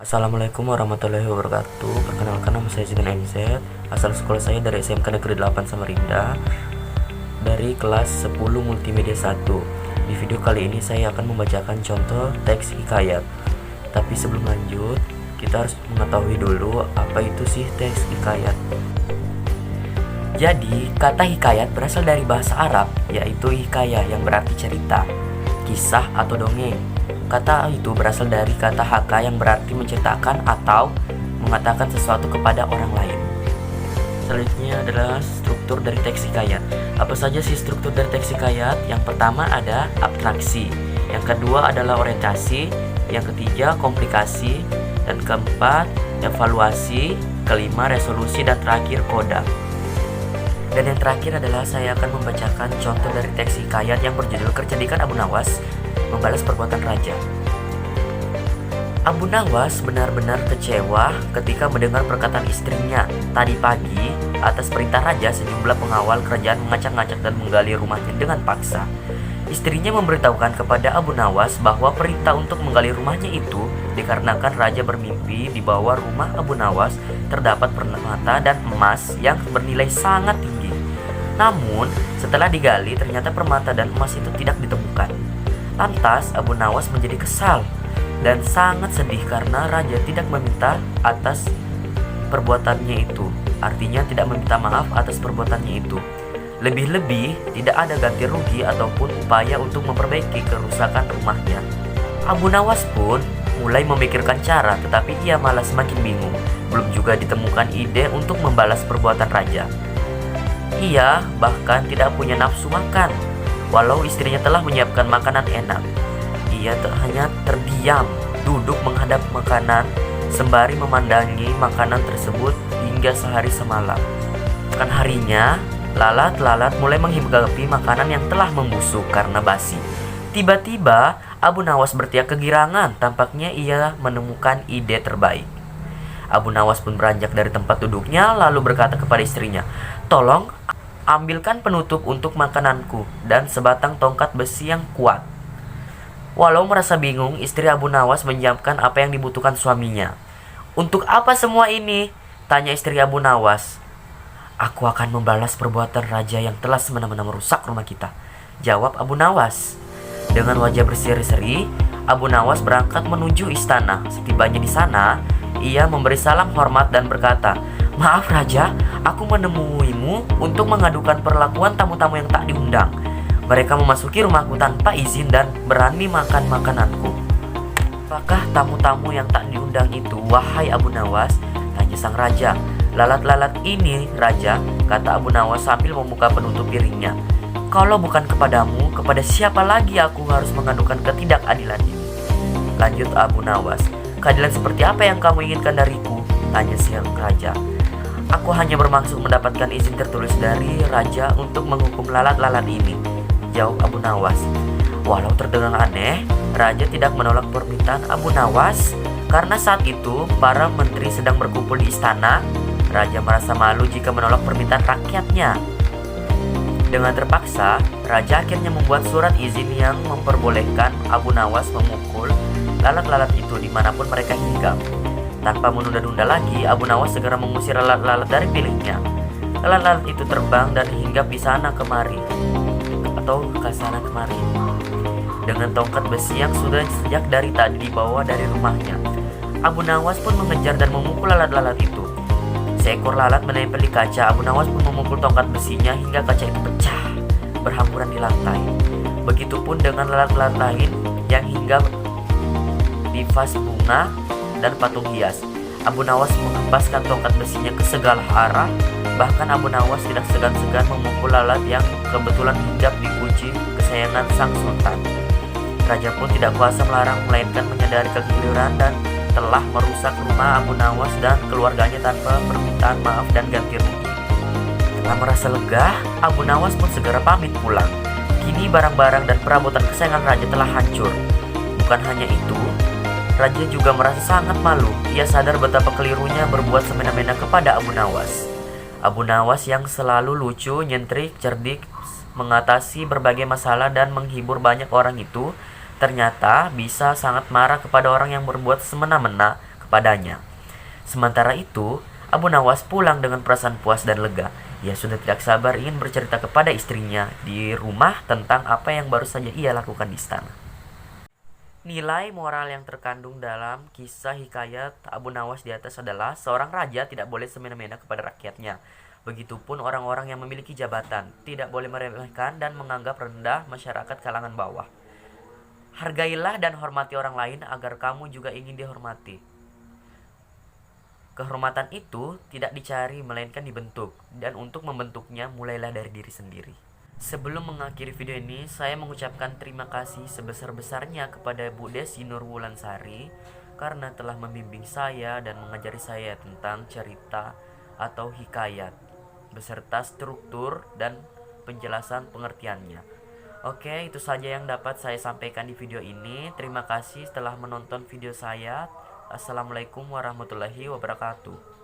Assalamualaikum warahmatullahi wabarakatuh. Perkenalkan, nama saya Zidan MZ. Asal sekolah saya dari SMK Negeri 8 Samarinda, dari kelas 10 Multimedia 1. Di video kali ini saya akan membacakan contoh teks hikayat. Tapi sebelum lanjut, kita harus mengetahui dulu apa itu sih teks hikayat. Jadi, kata hikayat berasal dari bahasa Arab, yaitu hikayah yang berarti cerita, kisah atau dongeng. Kata itu berasal dari kata haka yang berarti menceritakan atau mengatakan sesuatu kepada orang lain. Selanjutnya adalah struktur dari teks hikayat. Apa saja sih struktur dari teks hikayat? Yang pertama ada abstraksi, yang kedua adalah orientasi, yang ketiga komplikasi, dan keempat evaluasi, kelima resolusi, dan terakhir koda. Dan yang terakhir adalah saya akan membacakan contoh dari teks hikayat yang berjudul Kecerdikan Abu Nawas Membalas Perbuatan Raja. Abu Nawas benar-benar kecewa ketika mendengar perkataan istrinya tadi pagi. Atas perintah raja, sejumlah pengawal kerajaan mengacak-ngacak dan menggali rumahnya dengan paksa. Istrinya memberitahukan kepada Abu Nawas bahwa perintah untuk menggali rumahnya itu dikarenakan raja bermimpi di bawah rumah Abu Nawas terdapat permata dan emas yang bernilai sangat tinggi. Namun, setelah digali ternyata permata dan emas itu tidak ditemukan. Lantas, Abu Nawas menjadi kesal dan sangat sedih karena raja tidak meminta atas perbuatannya itu. Artinya tidak meminta maaf atas perbuatannya itu. Lebih-lebih, tidak ada ganti rugi ataupun upaya untuk memperbaiki kerusakan rumahnya. Abu Nawas pun mulai memikirkan cara, tetapi ia malah semakin bingung. Belum juga ditemukan ide untuk membalas perbuatan raja. Ia bahkan tidak punya nafsu makan, walau istrinya telah menyiapkan makanan enak. Ia hanya terdiam, duduk menghadap makanan, sembari memandangi makanan tersebut hingga sehari semalam. Kan harinya, lalat-lalat mulai menghinggapi makanan yang telah membusuk karena basi. Tiba-tiba, Abu Nawas berteriak kegirangan. Tampaknya ia menemukan ide terbaik. Abu Nawas pun beranjak dari tempat duduknya, lalu berkata kepada istrinya, "Tolong ambilkan penutup untuk makananku dan sebatang tongkat besi yang kuat." Walau merasa bingung, istri Abu Nawas menyiapkan apa yang dibutuhkan suaminya. "Untuk apa semua ini?" tanya istri Abu Nawas. "Aku akan membalas perbuatan raja yang telah semena-mena merusak rumah kita," jawab Abu Nawas. Dengan wajah berseri-seri, Abu Nawas berangkat menuju istana. Setibanya di sana, ia memberi salam hormat dan berkata, "Maaf raja, aku menemuimu untuk mengadukan perlakuan tamu-tamu yang tak diundang. Mereka memasuki rumahku tanpa izin dan berani makan makananku." "Apakah tamu-tamu yang tak diundang itu, wahai Abu Nawas?" tanya sang raja. "Lalat-lalat ini, raja," kata Abu Nawas sambil membuka penutup piringnya. "Kalau bukan kepadamu, kepada siapa lagi aku harus mengadukan ketidakadilan ini?" Lanjut Abu Nawas, "Keadilan seperti apa yang kamu inginkan dariku?" tanya sang raja. "Aku hanya bermaksud mendapatkan izin tertulis dari raja untuk menghukum lalat-lalat ini," jawab Abu Nawas. Walau terdengar aneh, raja tidak menolak permintaan Abu Nawas. Karena saat itu para menteri sedang berkumpul di istana, raja merasa malu jika menolak permintaan rakyatnya. Dengan terpaksa, raja akhirnya membuat surat izin yang memperbolehkan Abu Nawas memukul lalat-lalat itu dimanapun mereka hinggap. Tanpa menunda-nunda lagi, Abu Nawas segera mengusir lalat-lalat dari miliknya. Lalat-lalat itu terbang dan hinggap di sana kemari, atau ke sana kemari, dengan tongkat besi yang sudah sejak dari tadi dibawa dari rumahnya. Abu Nawas pun mengejar dan memukul lalat-lalat itu. Seekor lalat menempel di kaca. Abu Nawas pun memukul tongkat besinya hingga kaca itu pecah, berhamburan di lantai. Begitupun dengan lalat-lalat lain yang hinggap di vas bunga dan patung hias. Abu Nawas menghempaskan tongkat besinya ke segala arah. Bahkan Abu Nawas tidak segan-segan memukul lalat yang kebetulan hinggap di kucing kesayangan sang sultan. Raja pun tidak kuasa melarang, melainkan menyadari kekeliruan dan telah merusak rumah Abu Nawas dan keluarganya tanpa permintaan maaf dan ganti rugi. Setelah merasa lega, Abu Nawas pun segera pamit pulang. Kini barang-barang dan perabotan kesayangan raja telah hancur. Bukan hanya itu, raja juga merasa sangat malu. Ia sadar betapa kelirunya berbuat semena-mena kepada Abu Nawas. Abu Nawas yang selalu lucu, nyentrik, cerdik, mengatasi berbagai masalah dan menghibur banyak orang itu ternyata bisa sangat marah kepada orang yang berbuat semena-mena kepadanya. Sementara itu, Abu Nawas pulang dengan perasaan puas dan lega. Ia sudah tidak sabar ingin bercerita kepada istrinya di rumah tentang apa yang baru saja ia lakukan di istana. Nilai moral yang terkandung dalam kisah hikayat Abu Nawas di atas adalah seorang raja tidak boleh semena-mena kepada rakyatnya. Begitupun orang-orang yang memiliki jabatan, tidak boleh meremehkan dan menganggap rendah masyarakat kalangan bawah. Hargailah dan hormati orang lain agar kamu juga ingin dihormati. Kehormatan itu tidak dicari melainkan dibentuk, dan untuk membentuknya mulailah dari diri sendiri. Sebelum mengakhiri video ini, saya mengucapkan terima kasih sebesar-besarnya kepada Bu Desi Nurwulansari karena telah membimbing saya dan mengajari saya tentang cerita atau hikayat beserta struktur dan penjelasan pengertiannya. Oke, itu saja yang dapat saya sampaikan di video ini. Terima kasih telah menonton video saya. Assalamualaikum warahmatullahi wabarakatuh.